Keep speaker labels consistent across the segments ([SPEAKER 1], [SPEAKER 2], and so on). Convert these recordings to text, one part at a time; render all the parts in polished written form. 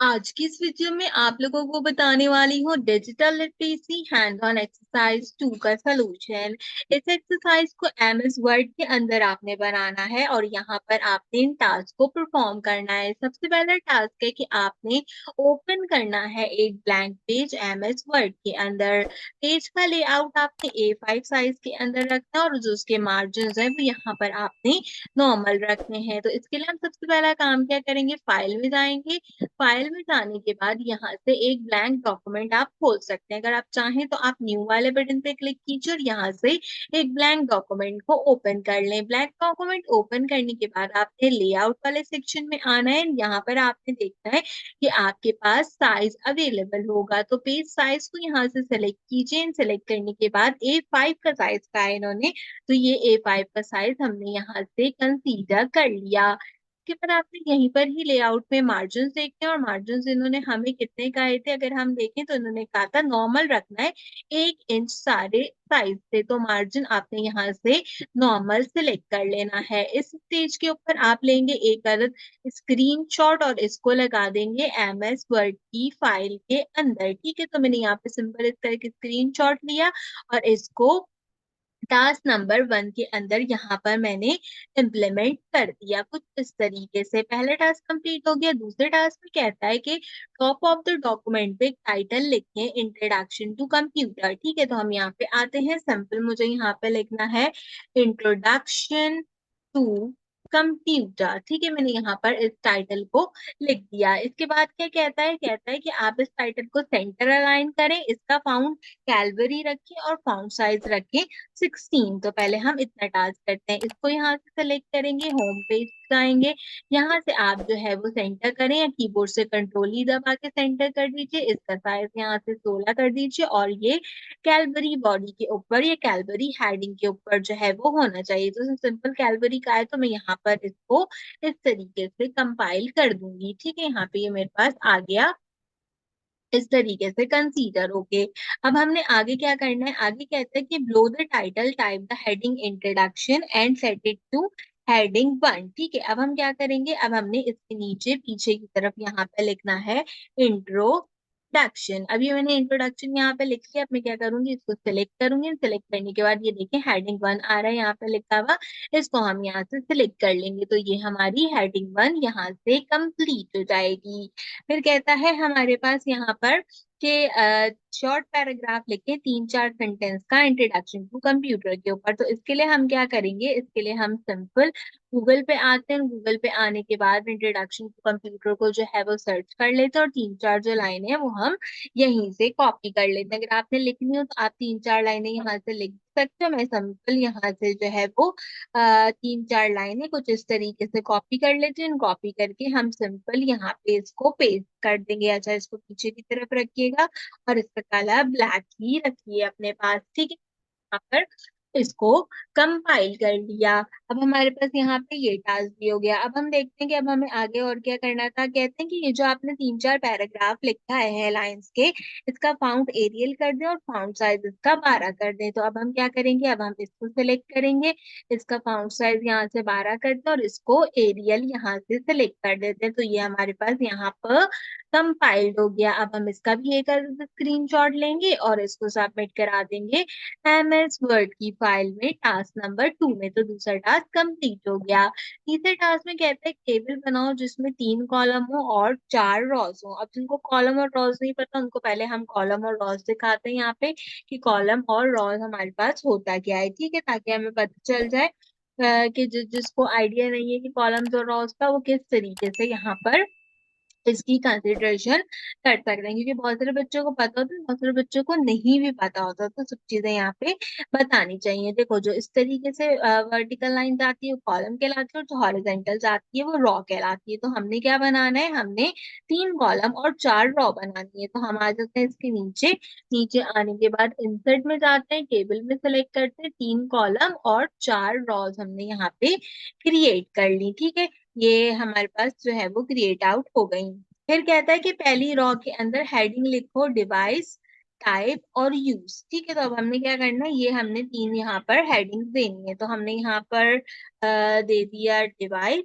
[SPEAKER 1] आज की इस वीडियो में आप लोगों को बताने वाली हूँ digital literacy hand on exercise 2 का सलूशन। इस एक्सरसाइज को एमएस वर्ड के अंदर आपने बनाना है और यहाँ पर आपने इन टास्क को परफॉर्म करना है। सबसे पहला टास्क है कि आपने ओपन करना है एक ब्लैंक पेज एमएस वर्ड के अंदर। पेज का लेआउट आपने A5 साइज के अंदर रखना है और जो उसके मार्जिन है वो यहाँ पर आपने नॉर्मल रखने हैं। तो इसके लिए हम सबसे पहला काम क्या करेंगे, फाइल में जाएंगे। फाइल में जाने के बाद यहाँ से एक ब्लैंक डॉक्यूमेंट आप खोल सकते हैं। अगर आप चाहें तो आप न्यू वाले बटन पे क्लिक कीजिए और यहाँ से एक ब्लैंक डॉक्यूमेंट को ओपन कर लें। ब्लैंक डॉक्यूमेंट ओपन करने के बाद आपने लेआउट वाले सेक्शन में आना है। यहाँ पर आपने देखना है कि आपके पास साइज अवेलेबल होगा, तो पेज साइज को यहाँ से सेलेक्ट कीजिए। सेलेक्ट करने के बाद A5 का साइज का है इन्होंने, तो ये A5 का साइज हमने यहाँ से कंसीडर कर लिया। उसके बाद आपने यहीं पर ही लेआउट में मार्जिन देखते हैं और मार्जिन इन्होंने हमें कितने कहे थे, अगर हम देखें तो इन्होंने कहा था नॉर्मल रखना है 1 इंच सारे साइज से। तो मार्जिन आपने यहाँ से नॉर्मल सिलेक्ट कर लेना है। इस स्टेज के ऊपर आप लेंगे एक अदद स्क्रीनशॉट और इसको लगा देंगे एमएस वर्ड की फाइल के अंदर। ठीक है, तो मैंने यहाँ पे सिंपल इस तरह की स्क्रीनशॉट लिया और इसको टास्क नंबर 1 के अंदर यहाँ पर मैंने इम्प्लीमेंट कर दिया। कुछ इस तरीके से पहला टास्क कंप्लीट हो गया। दूसरे टास्क में कहता है कि टॉप ऑफ द डॉक्यूमेंट पे टाइटल लिखें इंट्रोडक्शन टू कंप्यूटर। ठीक है, तो हम यहाँ पे आते हैं। सिंपल मुझे यहाँ पे लिखना है इंट्रोडक्शन टू कंप्यूटर। ठीक है, मैंने यहाँ पर इस टाइटल को लिख दिया। इसके बाद क्या कहता है, कहता है कि आप इस टाइटल को सेंटर अलाइन करें, इसका फाउंड कैलवरी रखें और फाउंड साइज रखें 16। तो पहले हम इतना टास्क करते हैं। इसको यहाँ से सेलेक्ट करेंगे, होम पेज जाएंगे। यहाँ से आप जो है वो सेंटर करें या कीबोर्ड से कंट्रोल ही दबा के सेंटर कर दीजिए। इसका साइज यहाँ से 16 कर दीजिए और ये कैलवरी बॉडी के ऊपर या कैलवरी हेडिंग के ऊपर जो है वो होना चाहिए। तो सिंपल कैलवरी का है तो मैं यहाँ पर इसको इस तरीके से कंपाइल कर दूंगी। ठीक है, यहाँ पे ये मेरे पास आ गया इस तरीके से कंसीडर होके। अब हमने आगे क्या करना है, आगे कहता है कि blow the title, type the heading introduction and set it two heading 1। ठीक है, अब हम क्या करेंगे, अब हमने इसके नीचे पीछे की तरफ यहाँ पे लिखना है इंट्रोडक्शन। अभी मैंने इंट्रोडक्शन यहाँ पे लिख लिया। अब मैं क्या करूंगी, इसको सिलेक्ट करूंगी। सिलेक्ट करने के बाद ये देखें हेडिंग 1 आ रहा है यहाँ पे लिखा हुआ। इसको हम यहाँ से सिलेक्ट कर लेंगे तो ये हमारी हेडिंग 1 यहाँ से कंप्लीट हो जाएगी। फिर कहता है हमारे पास यहाँ पर कि शॉर्ट पैराग्राफ लिखे 3-4 सेंटेंस का इंट्रोडक्शन टू कंप्यूटर के ऊपर। तो इसके लिए हम क्या करेंगे, इसके लिए हम सिंपल गूगल पे आते हैं। गूगल पे आने के बाद इंट्रोडक्शन टू कंप्यूटर को जो है वो सर्च कर लेते हैं और 3-4 जो लाइनें हैं वो हम यहीं से कॉपी कर लेते हैं। अगर आपने लिखनी हो तो आप 3-4 लाइनें यहाँ से लिख सकते हो। मैं सिंपल यहाँ से जो है वो 3-4 लाइनें कुछ इस तरीके से कॉपी कर लेते हैं। कॉपी करके हम सिंपल यहाँ पे इसको पेस्ट कर देंगे। अच्छा, इसको पीछे की तरफ रखिएगा और इसका कलर ब्लैक ही रखिए अपने पास। ठीक है, यहाँ पर इसको कंपाइल कर लिया। अब हमारे पास यहाँ पे ये टास्क भी हो गया। अब हम देखते हैं कि अब हमें आगे और क्या करना था। कहते हैं कि ये जो आपने 3-4 पैराग्राफ लिखा है लाइंस के, इसका फाउंट एरियल कर दें और फाउंट साइज इसका 12 कर दें। तो अब हम क्या करेंगे, अब हम इसको सिलेक्ट करेंगे, इसका फाउंट साइज यहाँ से 12 कर दें और इसको एरियल यहाँ से सिलेक्ट कर देते हैं। तो ये हमारे पास यहाँ पर कंपाइल्ड हो गया। अब हम इसका भी एक स्क्रीनशॉट लेंगे और इसको सबमिट करा देंगे एमएस वर्ड की फाइल में टास्क नंबर 2 में। तो दूसरा टास्क कंप्लीट हो गया। तीसरे टास्क में कहते हैं टेबल बनाओ जिसमें 3 कॉलम हो और 4 रॉज हो। अब जिनको कॉलम और रॉज नहीं पता उनको पहले हम कॉलम और रॉज दिखाते हैं यहाँ पे कि कॉलम और रॉज हमारे पास होता क्या है। ठीक है, ताकि हमें पता चल जाए कि जिसको आइडिया नहीं है कि कॉलम्स और रॉज का, वो किस तरीके से यहाँ पर इसकी कंसिडरेशन कर सकते हैं। क्योंकि बहुत सारे बच्चों को पता होता है, बहुत सारे बच्चों को नहीं भी पता होता, तो सब चीजें यहाँ पे बतानी चाहिए। देखो, जो इस तरीके से वर्टिकल लाइन जाती है वो कॉलम कहलाती है और जो हॉरिजेंटल जाती है वो रॉ कहलाती है। तो हमने क्या बनाना है, हमने 3 कॉलम और 4 रॉ बनानी है। तो हम आ जाते हैं इसके नीचे। नीचे आने के बाद इंसर्ट में जाते हैं, टेबल में सेलेक्ट करते हैं, 3 कॉलम और 4 रॉज हमने यहाँ पे क्रिएट कर ली। ठीक है, ये हमारे पास जो है वो क्रिएट आउट हो गई। फिर कहता है कि पहली रॉ के अंदर हेडिंग लिखो डिवाइस टाइप और यूज। ठीक है, तो अब हमने क्या करना है, ये हमने 3 यहाँ पर हेडिंग्स देनी है। तो हमने यहाँ पर दे दिया डिवाइस।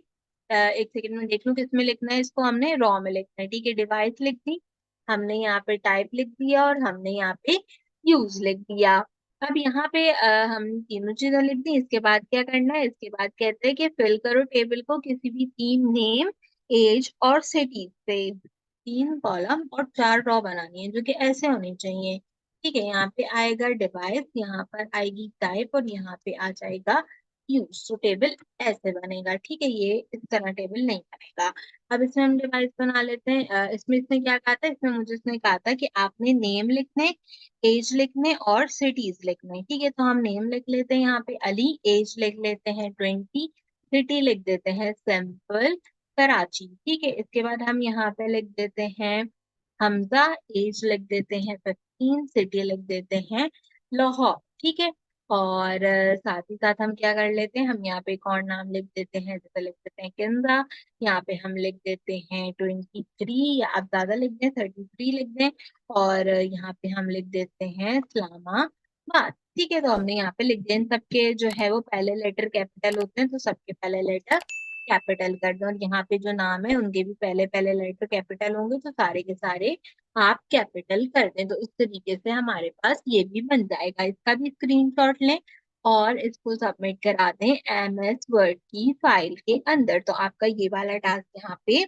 [SPEAKER 1] एक सेकंड में देख लूं किस में लिखना है इसको, हमने रॉ में लिखना है। ठीक है, डिवाइस लिख दी, हमने यहाँ पे टाइप लिख दिया और हमने यहाँ पे यूज लिख दिया। अब यहाँ पे हम तीनों चीजें लिख दी। इसके बाद क्या करना है, इसके बाद कहते हैं कि फिल करो टेबल को किसी भी 3 नेम, एज और सिटी से। 3 कॉलम और 4 रो बनानी है जो कि ऐसे होनी चाहिए। ठीक है, यहाँ पे आएगा डिवाइस, यहाँ पर आएगी टाइप और यहाँ पे आ जाएगा यूज। तो टेबल ऐसे बनेगा। ठीक है, ये इस तरह टेबल नहीं बनेगा। अब इसमें हम डिवाइस बना लेते हैं। इसमें इसने क्या कहा था, इसमें मुझे इसने कहा था कि आपने नेम लिखने, एज लिखने और सिटीज लिखने। ठीक है, तो हम नेम लिख लेते हैं यहाँ पे अली, एज लिख लेते हैं 20, सिटी लिख देते हैं सिंपल कराची। ठीक है, इसके बाद हम यहाँ पे लिख देते हैं हमजा, एज लिख देते हैं 15, सिटी लिख देते हैं लाहौर। ठीक है, और साथ ही साथ हम क्या कर लेते हैं, हम यहाँ पे एक और नाम लिख देते हैं, जैसे लिख देते हैं किंजा। यहाँ पे हम लिख देते हैं 23, या आप ज्यादा लिख दें 33 लिख दें। और यहाँ पे हम लिख देते हैं इस्लामाबाद। ठीक है, तो हमने यहाँ पे लिख दिया। इन सबके जो है वो पहले लेटर कैपिटल होते हैं, तो सबके पहले लेटर कैपिटल कर दो। और यहाँ पे जो नाम है उनके भी पहले पहले लेटर कैपिटल होंगे, तो सारे के सारे आप कैपिटल कर दें। तो इस तरीके से हमारे पास ये भी बन जाएगा। इसका भी स्क्रीनशॉट लें और इसको सबमिट करा दें एमएस वर्ड की फाइल के अंदर। तो आपका ये वाला टास्क यहाँ पे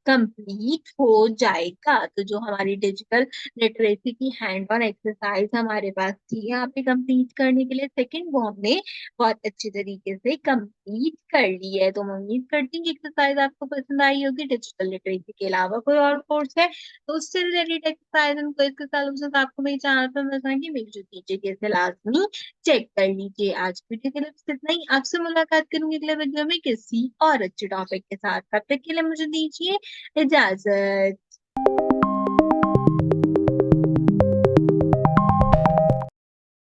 [SPEAKER 1] कंप्लीट हो जाएगा। तो जो हमारी डिजिटल लिटरेसी की हैंड ऑन एक्सरसाइज हमारे पास थी यहाँ पे कंप्लीट करने के लिए, सेकंड वो हमने बहुत अच्छी तरीके से कंप्लीट कर ली है। तो मैं उम्मीद करती हूँ कि एक्सरसाइज आपको पसंद आई होगी। डिजिटल लिटरेसी के अलावा कोई और कोर्स है तो उससे रिलेटेड एक्सरसाइज एंड क्विज के सॉल्यूशंस आपको मेरे चैनल पर मिल जाएंगे। मेरी जो टीचर के लाजमी चेक कर लीजिए। आज की वीडियो के लिए बस इतना ही। आपसे मुलाकात करूंगी अगले वीडियो में किसी और अच्छे टॉपिक के साथ। तब तक के लिए मुझे दीजिए इजाजत।